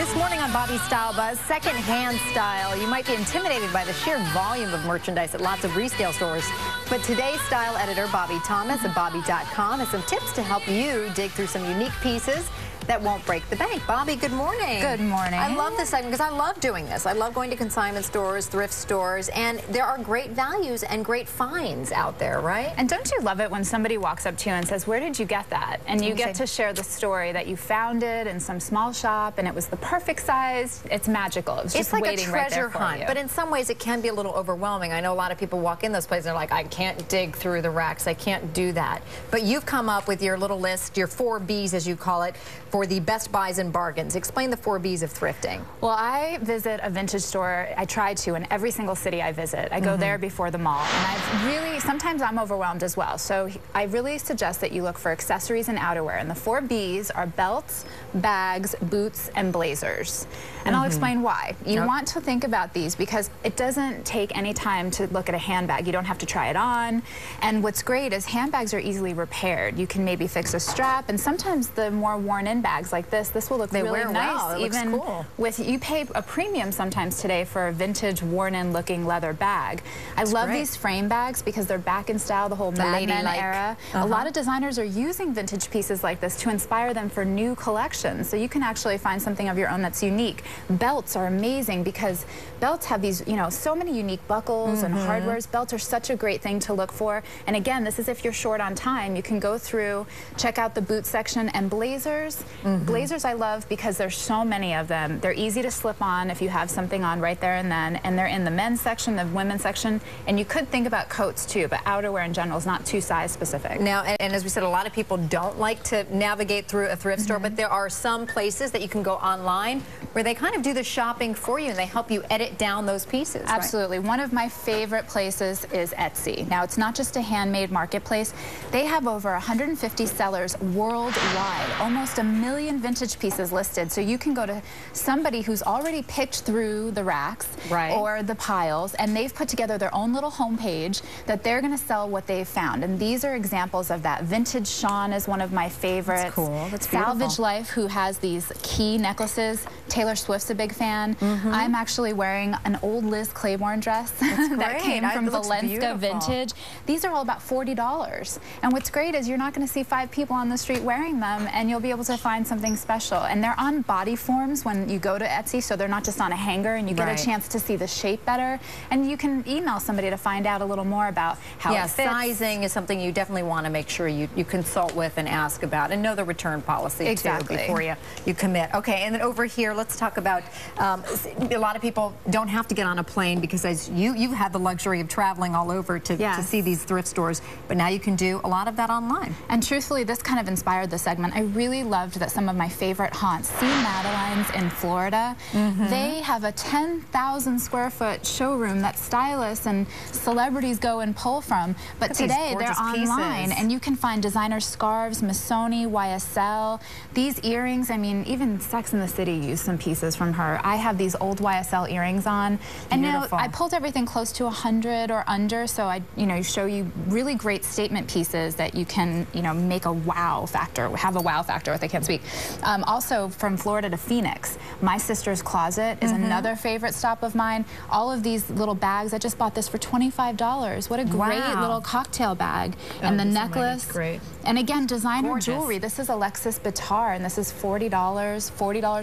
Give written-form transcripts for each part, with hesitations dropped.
This morning on Bobbie's Style Buzz, second-hand style. You might be intimidated by the sheer volume of merchandise at lots of resale stores. But today's style editor, Bobbie Thomas of Bobbie.com, has some tips to help you dig through some unique pieces that won't break the bank. Bobbie, good morning. Good morning. I love this segment because I love doing this. I love going to consignment stores, thrift stores, and there are great values and great finds out there, right? And don't you love it when somebody walks up to you and says, where did you get that? And you get to share the story that you found it in some small shop and it was the perfect size. It's magical. It's just like waiting a right there treasure for hunt, you. but in some ways it can be a little overwhelming. I know a lot of people walk in those places and they're like, I can't dig through the racks. I can't do that. But you've come up with your little list, your 4 Bs as you call it, for the best buys and bargains. Explain the 4 Bs of thrifting. Well, I visit a vintage store. I try to in every single city I visit. I go there before the mall. And sometimes I'm overwhelmed as well. So I really suggest that you look for accessories and outerwear. And the 4 Bs are belts, bags, boots, and blazers. And I'll explain why. You want to think about these because it doesn't take any time to look at a handbag. You don't have to try it on. And what's great is handbags are easily repaired. You can maybe fix a strap, and sometimes the more worn-in bags like this will look really nice. Well. Even cool. You pay a premium sometimes today for a vintage, worn-in looking leather bag. I love these frame bags because they're back in style, the whole Mad Men era. A lot of designers are using vintage pieces like this to inspire them for new collections. So you can actually find something of your own that's unique. Belts are amazing because belts have these, so many unique buckles and hardwares. Belts are such a great thing to look for. And again, this is if you're short on time. You can go through, check out the boot section, and blazers. Blazers I love because there's so many of them. They're easy to slip on if you have something on right there and then, and they're in the men's section, the women's section, and you could think about coats too, but outerwear in general is not too size specific. Now, and as we said, a lot of people don't like to navigate through a thrift store, but there are some places that you can go online where they kind of do the shopping for you and they help you edit down those pieces. Absolutely. One of my favorite places is Etsy. Now, it's not just a handmade marketplace. They have over 150 sellers worldwide, almost 1 million vintage pieces listed. So you can go to somebody who's already picked through the racks or the piles, and they've put together their own little homepage that they're going to sell what they've found. And these are examples of that. Vintage Sean is one of my favorites. That's cool. That's beautiful. Salvage Life, who has these key necklaces. Taylor Swift's a big fan. I'm actually wearing an old Liz Claiborne dress that came from Valencia Vintage. These are all about $40. And what's great is you're not going to see 5 people on the street wearing them, and you'll be able to find something special. And they're on body forms when you go to Etsy, so they're not just on a hanger, and you get a chance to see the shape better. And you can email somebody to find out a little more about how it fits. Sizing is something you definitely want to make sure you consult with and ask about, and know the return policy too before you commit. Okay, and then over here, let's talk about a lot of people don't have to get on a plane because as you've had the luxury of traveling all over to see these thrift stores, but now you can do a lot of that online. And truthfully, this kind of inspired the segment. I really loved that some of my favorite haunts, See Madeline's in Florida, they have a 10,000 square foot showroom that stylists and celebrities go and pull from. But today they're online, and you can find designer scarves, Missoni, YSL, these earrings. I mean, even Sex and the City used some pieces from her. I have these old YSL earrings on, and I pulled everything close to 100 or under, so I show you really great statement pieces that you can make a wow factor, have a wow factor with. I can't speak. Also from Florida to Phoenix, my sister's closet is another favorite stop of mine. All of these little bags, I just bought this for $25. What a great little cocktail bag. And the necklace. Great. And again, designer jewelry. This is Alexis Bitar, and this is $40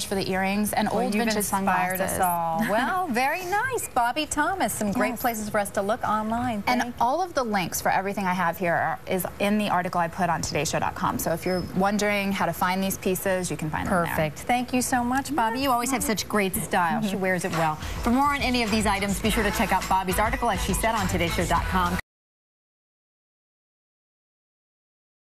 for the earrings, and old vintage sunglasses. Us all. Well, very nice. Bobbie Thomas, some great places for us to look online. And all of the links for everything I have here is in the article I put on todayshow.com. So if you're wondering how to find these pieces, you can find them there. Perfect. Thank you so much, Bobbie. You always have such great style. She wears it well. For more on any of these items, be sure to check out Bobbie's article, as she said, on todayshow.com.